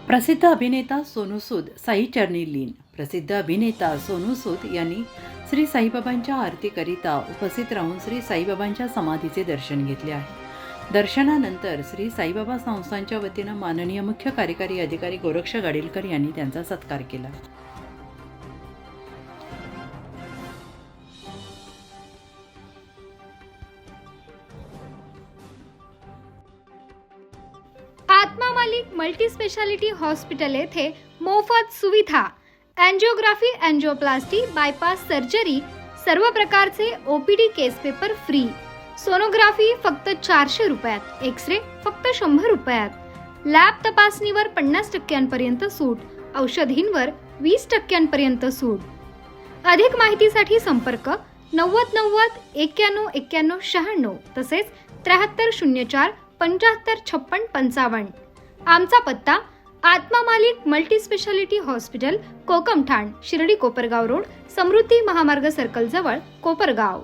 प्रसिद्ध अभिनेता सोनू सूद साई चरणी लीन. प्रसिद्ध अभिनेता सोनू सूद यांनी श्री साईबाबांच्या आरतीकरिता उपस्थित राहून श्री साईबाबांच्या समाधीचे दर्शन घेतले आहे. दर्शनानंतर श्री साईबाबा संस्थांच्या वतीनं माननीय मुख्य कार्यकारी अधिकारी गोरक्ष गाडीलकर यांनी त्यांचा सत्कार केला. आत्मा मालिक मल्टी स्पेशालिटी हॉस्पिटल येथे मोफत सुविधा अँजिओग्राफी, अँजिओप्लास्टी, बायपास सर्जरी, सर्व प्रकारचे ओपीडी केस पेपर फ्री, सोनोग्राफी फक्त 400 रुपयात, एक्सरे फक्त 100 रुपयात, लॅब तपासणीवर 50% सूट, औषधींवर 20% सूट. अधिक माहितीसाठी संपर्क 90 90 91 91 96 तसेच 7304 75 56 55. आमचा पत्ता Atma Malik multi speciality hospital, Kokamthan, Shirdi Kopargaon road, Samruddhi Mahamarg circle जवळ, कोपरगाव.